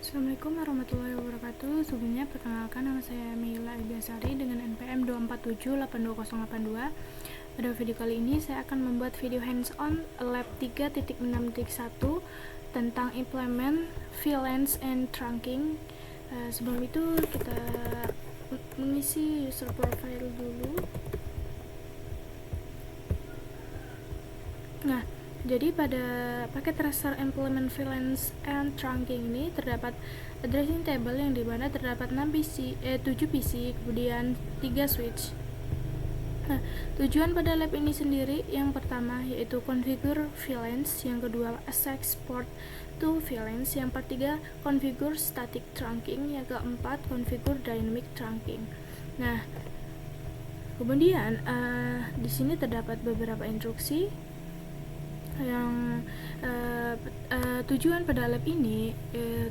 Assalamualaikum warahmatullahi wabarakatuh. Sebelumnya perkenalkan, nama saya Meila Ibiasari dengan NPM 2478282. Pada video kali ini saya akan membuat video hands-on lab 3.6.1 tentang implement VLANs and trunking. Sebelum itu kita mengisi user profile dulu. Nah, jadi pada paket raster implement VLANs and trunking ini terdapat addressing table yang dimana terdapat 7 PC, kemudian 3 switch. Nah, tujuan pada lab ini sendiri yang pertama yaitu configure VLANs, yang kedua access port to VLANs, yang ketiga configure static trunking, yang keempat configure dynamic trunking. Nah, kemudian di sini terdapat beberapa instruksi yang tujuan pada lab ini,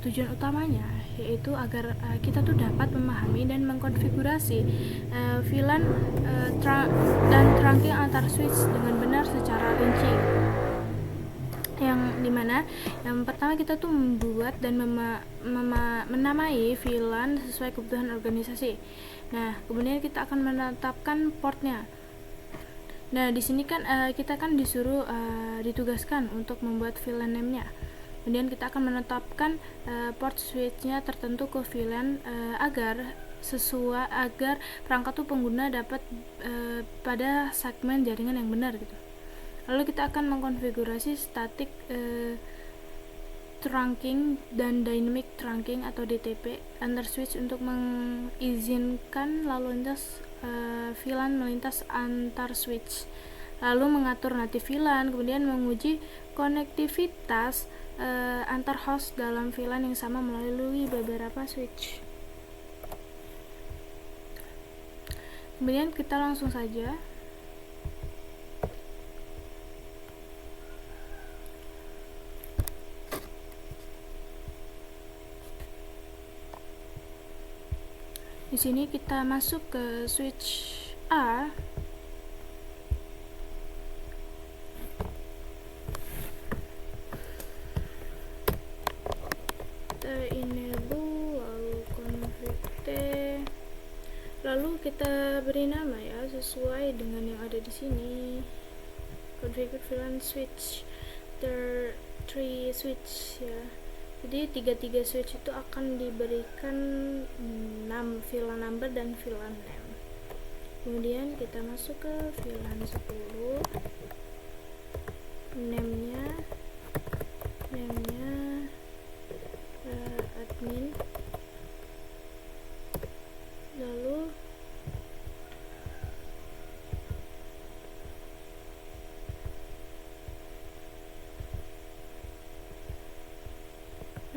tujuan utamanya yaitu agar kita tuh dapat memahami dan mengkonfigurasi VLAN dan trunking antar switch dengan benar secara rinci. Yang dimana yang pertama kita tuh membuat dan menamai VLAN sesuai kebutuhan organisasi. Nah, kemudian kita akan menetapkan portnya. Nah, di sini kan kita kan disuruh ditugaskan untuk membuat VLAN name-nya. Kemudian kita akan menetapkan port switch-nya tertentu ke VLAN agar perangkat tuh pengguna dapat pada segmen jaringan yang benar gitu. Lalu kita akan mengkonfigurasi static trunking dan dynamic trunking atau DTP antar switch untuk mengizinkan lalu lintas VLAN melintas antar switch, lalu mengatur natif VLAN, kemudian menguji konektivitas antar host dalam VLAN yang sama melalui beberapa switch. Kemudian kita langsung saja di sini kita masuk ke switch A. Kita enable, lalu config T, lalu kita beri nama ya sesuai dengan yang ada di sini. Configure VLAN switch 3 switch ya. Jadi 3 switch itu akan diberikan VLAN number dan VLAN name. Kemudian kita masuk ke VLAN 10, name-nya admin, lalu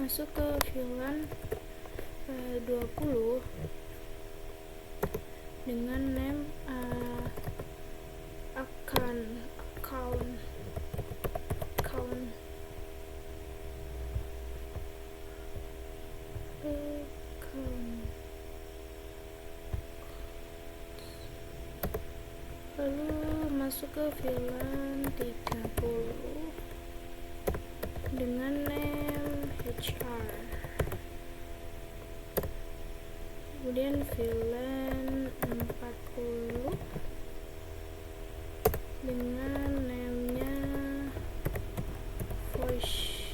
masuk ke VLAN 20 dengan name account lalu masuk ke VLAN 30 dengan name HR, kemudian VLAN 40 dengan name-nya voice,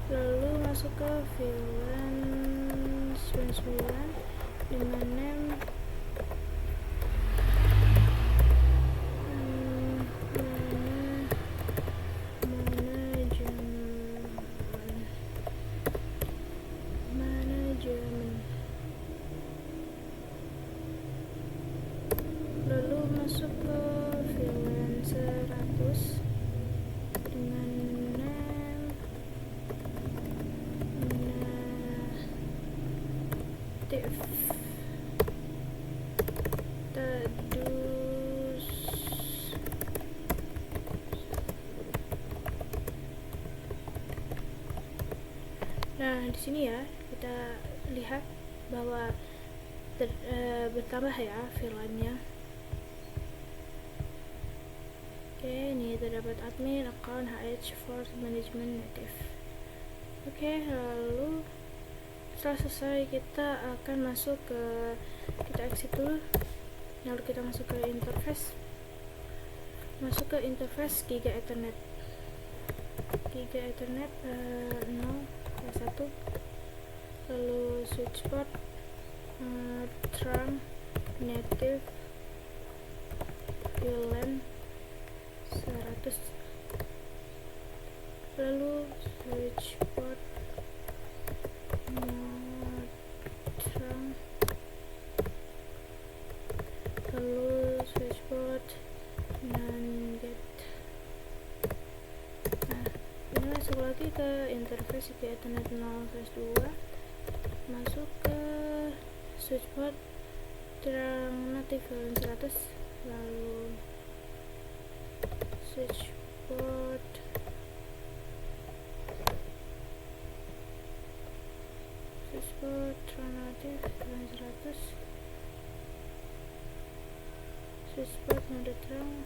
lalu masuk ke VLAN 99 dengan name lalu masuk ke VLAN 100 dengan name native tadus. Nah, di sini ya kita lihat bahwa bertambah ya VLAN-nya. Oke, ini terdapat admin, account, HH, force management, native. Oke, lalu setelah selesai kita akan masuk ke, kita exit dulu, lalu kita masuk ke interface, Giga Ethernet 0 1, lalu switch port trunk native VLAN 100, lalu switch port trunk, lalu switch port non-get. Nah, ini masuk lagi ke interface Giga Ethernet 0/2, masuk ke switch port trunk native VLAN 100, lalu switch port trunk native VLAN 100, switch port mode trunk,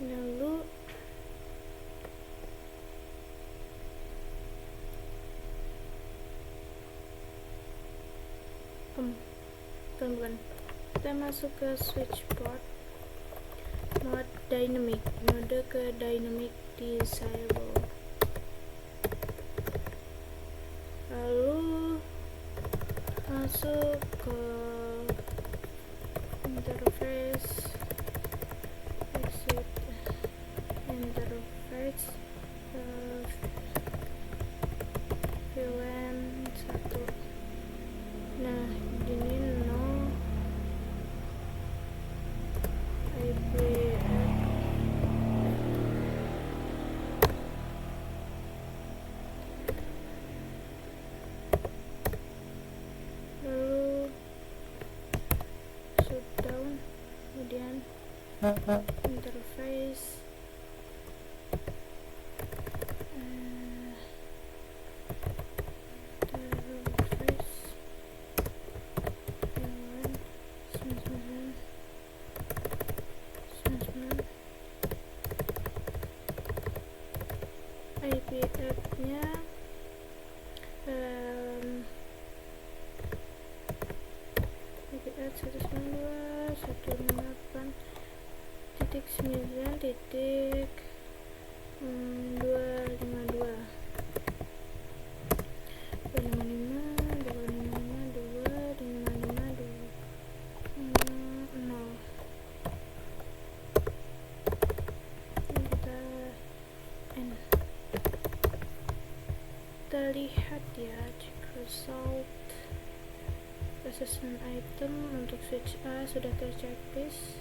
lalu bukan, kita masuk ke switch port mode ke dynamic disable, lalu masuk ke interface, exit interface VLAN 1. Nah, ini no IP lalu shutdown, kemudian interface IP app-nya IP app 192.168.9.252 kita lihat ya, check result assessment item untuk switch A sudah terchecklist.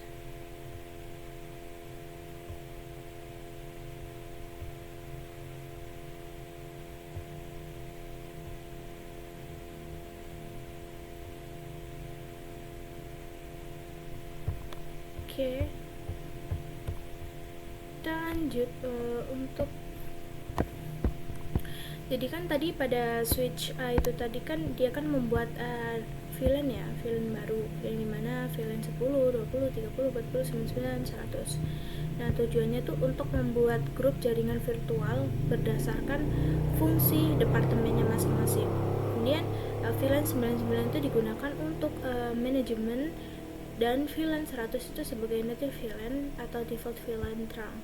Oke, kita lanjut untuk, jadi kan tadi pada switch A itu tadi kan dia kan membuat VLAN ya, VLAN baru, yang dimana VLAN 10, 20, 30, 40, 99, 100. Nah, tujuannya tuh untuk membuat grup jaringan virtual berdasarkan fungsi departemennya masing-masing. Kemudian VLAN 99 itu digunakan untuk manajemen, dan VLAN 100 itu sebagai native VLAN atau default VLAN trunk.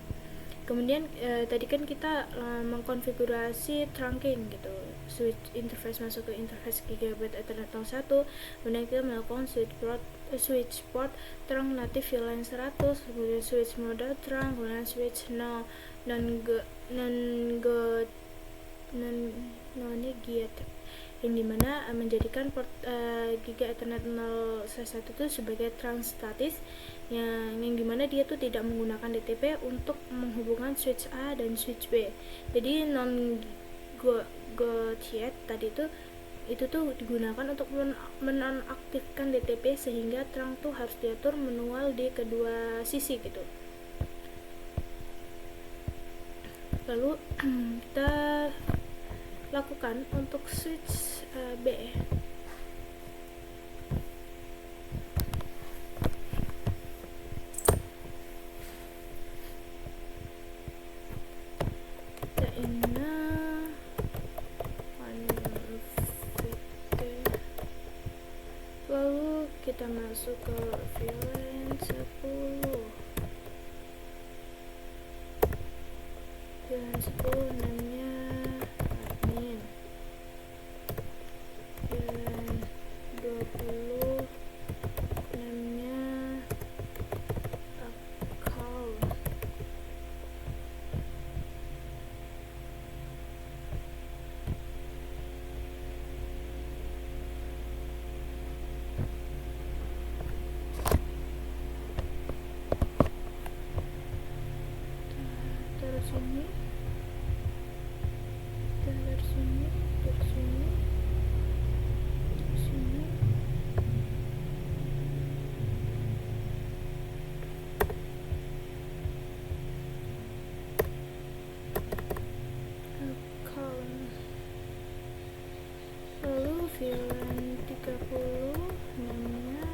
Kemudian tadi kan kita mengkonfigurasi trunking gitu, switch interface masuk ke interface Gigabit Ethernet 01, kemudian kita melakukan switch port trunk native VLAN 100, kemudian switch mode trunk, kemudian switch non negate, yang dimana menjadikan port Giga Ethernet 01 itu sebagai trunk statis, yang dimana dia tuh tidak menggunakan DTP untuk menghubungkan switch A dan switch B. Jadi non GoTiet tadi itu tuh digunakan untuk menonaktifkan DTP, sehingga trunk tuh harus diatur manual di kedua sisi gitu. Lalu kita lakukan untuk switch B. Kita inner kita masuk ke VLAN 10. VLAN 10 namanya admin. VLAN 20 namanya account. Terus ini dari sini dari sini dari sini account. Lalu VLAN 30 namanya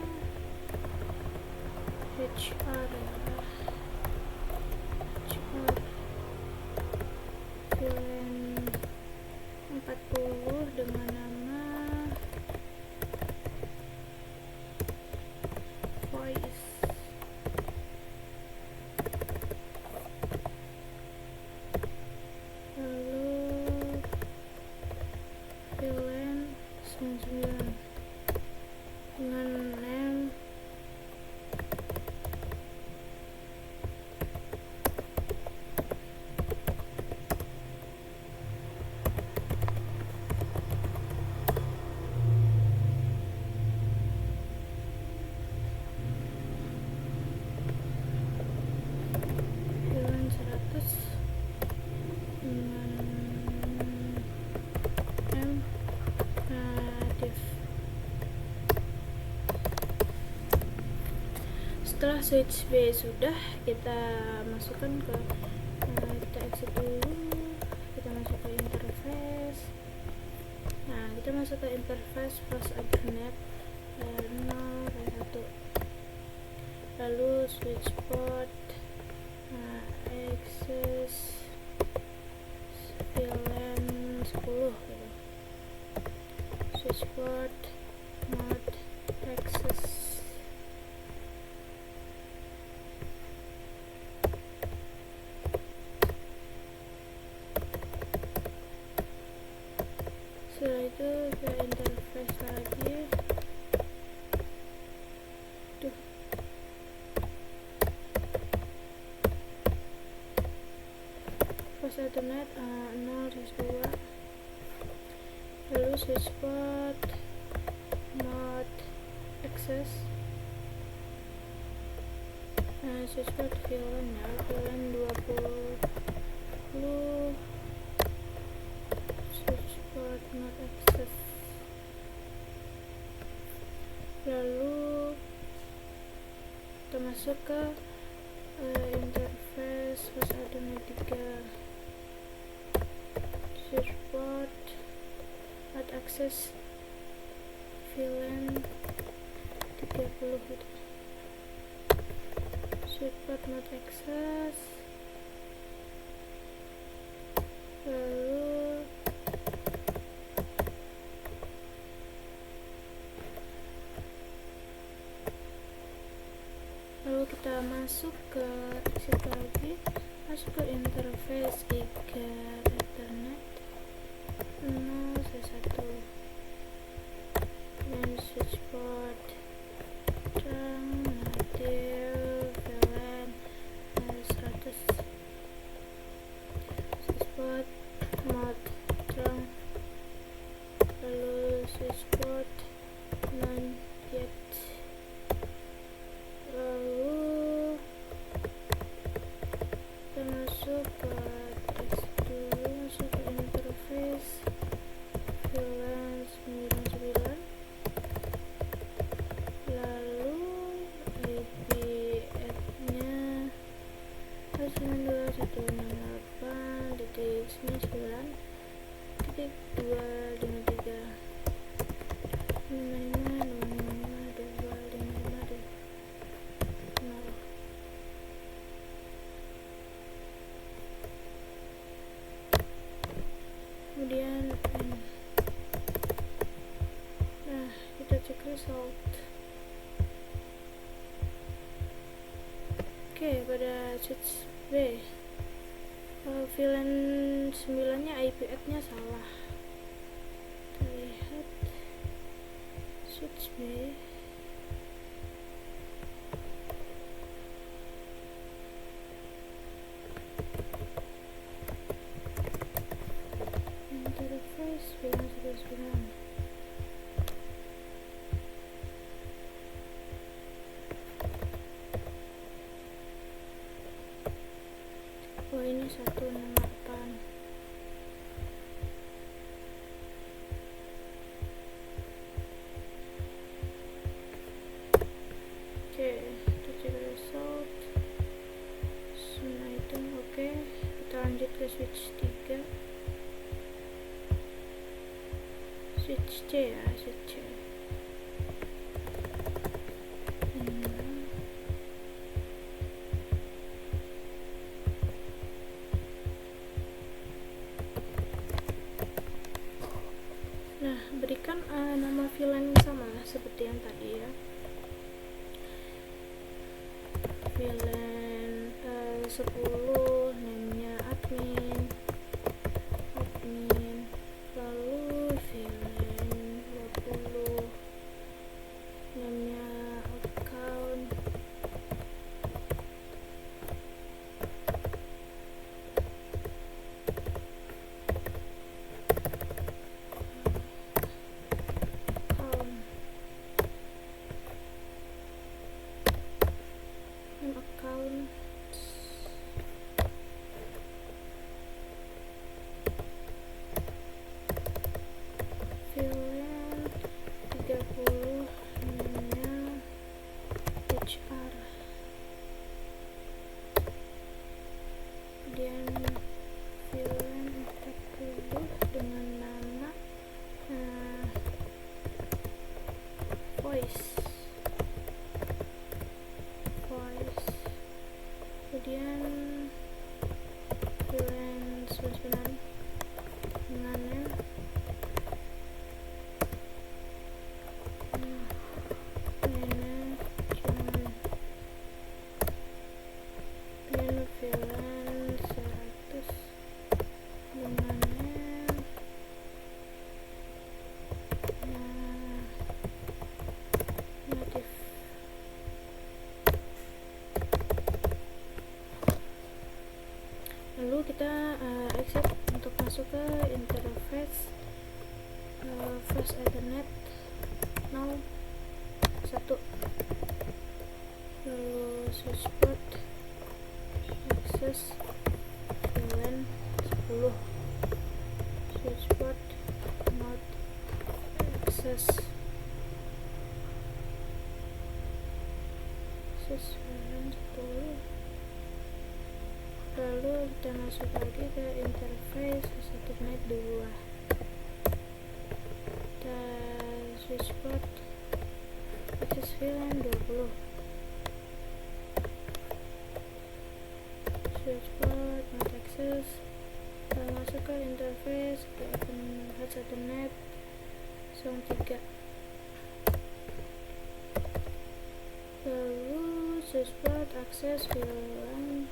HR ya. HR. VLAN 40 dengan nama voice. Lalu VLAN 99 dengan name VLAN 100 dengan M native. Setelah switch B sudah, kita masukkan ke kita exit dulu, kita masuk ke interface. Nah, kita masuk ke interface plus Ethernet 0 1, lalu switch port, access VLAN 10 gitu. Switch port mode access. Setelah itu ke interface lagi. Tuh. Pas Ethernet 0/2, lalu switch port mode access. Switch port VLAN ya, VLAN 20 switch port mode access. Lalu kita masuk ke interface pas Ethernet 3, switch port mode access VLAN 30 gitu. Switch port mode access, lalu kita masuk ke exit lagi, masuk ke interface Ethernet 0/1 dan switch port terang native VLAN 100, switch port mode terang, lalu switch port non yet. Lalu kita masuk ke teks dulu, masuk ke interface VLAN 99, lalu IP nya 192.168.9.255.255.0. Kemudian nah, kita cek result. Oke, pada switch B VLAN 9 nya IP add nya salah. Kita lihat switch B. Interface VLAN 9. Oh, ini 168. Oke, kita cek result item. Oke, kita lanjut ke switch 3, switch C ya, switch C. Nah, berikan nama VLAN yang sama seperti yang tadi ya. VLAN 10, namanya admin, lalu VLAN 20, namanya account, account. VLAN 30, namanya HR. Kemudian VLAN 40 dengan nama voice. Kemudian VLAN 9 dengannya VLAN 100 dengannya native. Lalu kita exit untuk masuk ke interface first Ethernet 0 1, lalu switch port access VLAN 10, switch port not access VLAN 10. Lalu kita masuk lagi ke interface Ethernet 2. Kita switch port access VLAN 20, switch port not access. Kita masuk ke interface ke Ethernet 3. Lalu switch port access VLAN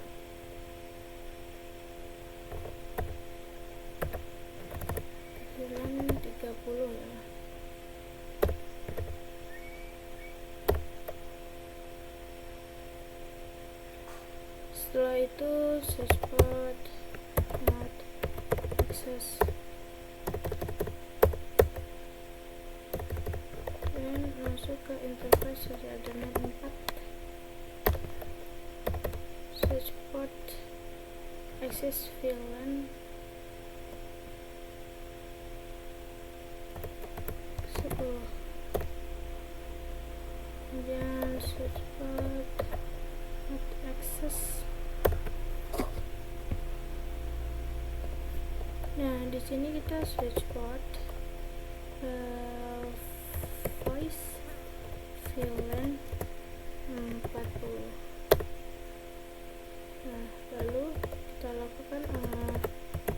30 ya. Setelah itu switch port not access dan masuk ke interface Ethernet 4, switch port access VLAN 10, kemudian switch port not access. Nah, di sini kita switch port voice VLAN 40. Nah, lalu kita lakukan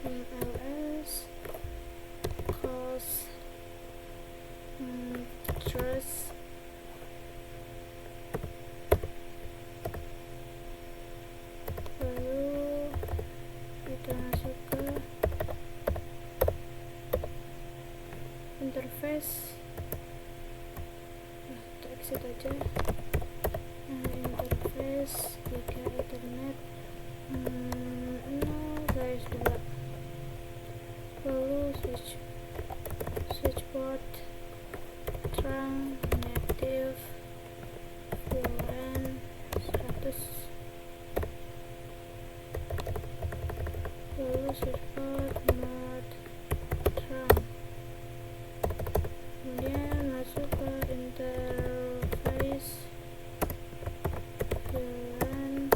ls close trust set aja. Interface Giga Ethernet 0/2, lalu switchboard trunk native VLAN 100, lalu switchboard mode trunk, kemudian masuk ke interface VLAN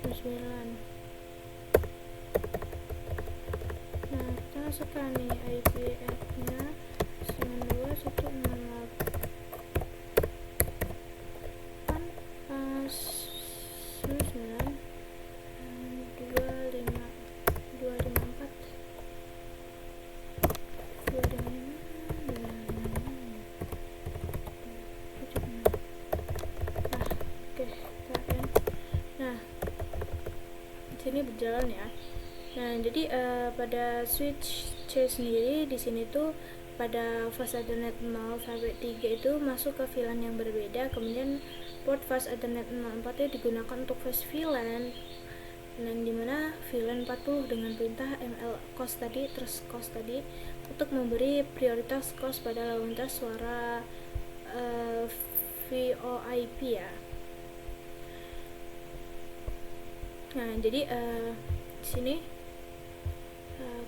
9. Nah, kita masukkan nih IP nya 92.168.254.255.256. Nah, sini berjalan ya. Nah, jadi pada switch C sendiri di sini tuh pada fast Ethernet 0 sampai 3 itu masuk ke VLAN yang berbeda, kemudian port fast Ethernet 04 itu digunakan untuk fast VLAN, yang dimana VLAN 40 dengan perintah mlcos tadi, terus cos tadi, untuk memberi prioritas cos pada lalu lintas suara VoIP ya. Nah, jadi di sini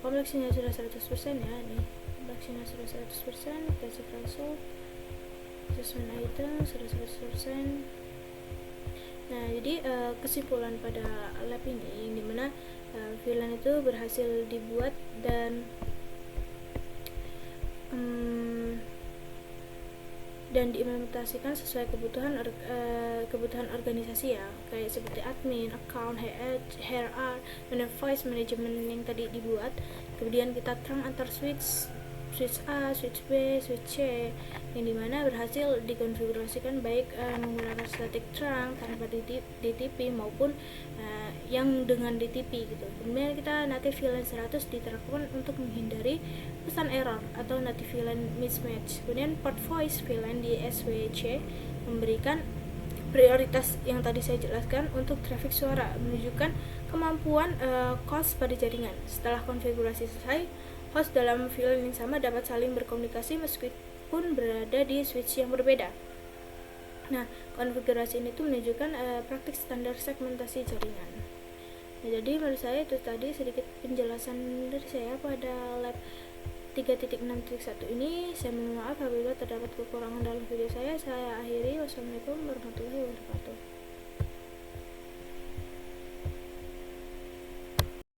kompleksitasnya sudah 100% ya, nih kompleksitasnya sudah 100%, kita cek threshold, adjustment item sudah 100%. Nah, jadi kesimpulan pada lab ini dimana VLAN itu berhasil dibuat dan diimplementasikan sesuai kebutuhan organisasi ya, kayak seperti admin, account, HR, device management yang tadi dibuat. Kemudian kita trunk antar switch A, switch B, switch C, yang dimana berhasil dikonfigurasikan baik menggunakan static trunk tanpa DTP maupun yang dengan DTP gitu. Kemudian kita native VLAN 100 diterapkan untuk menghindari pesan error atau native VLAN mismatch. Kemudian port voice VLAN di SWC memberikan prioritas yang tadi saya jelaskan untuk traffic suara, menunjukkan kemampuan host pada jaringan. Setelah konfigurasi selesai, host dalam VLAN yang sama dapat saling berkomunikasi meskipun berada di switch yang berbeda. Nah, konfigurasi ini tuh menunjukkan praktik standar segmentasi jaringan. Nah, jadi menurut saya itu tadi sedikit penjelasan dari saya pada lab 3.6.1 ini. Saya mohon maaf apabila terdapat kekurangan dalam video saya. Saya akhiri. Wassalamualaikum warahmatullahi wabarakatuh.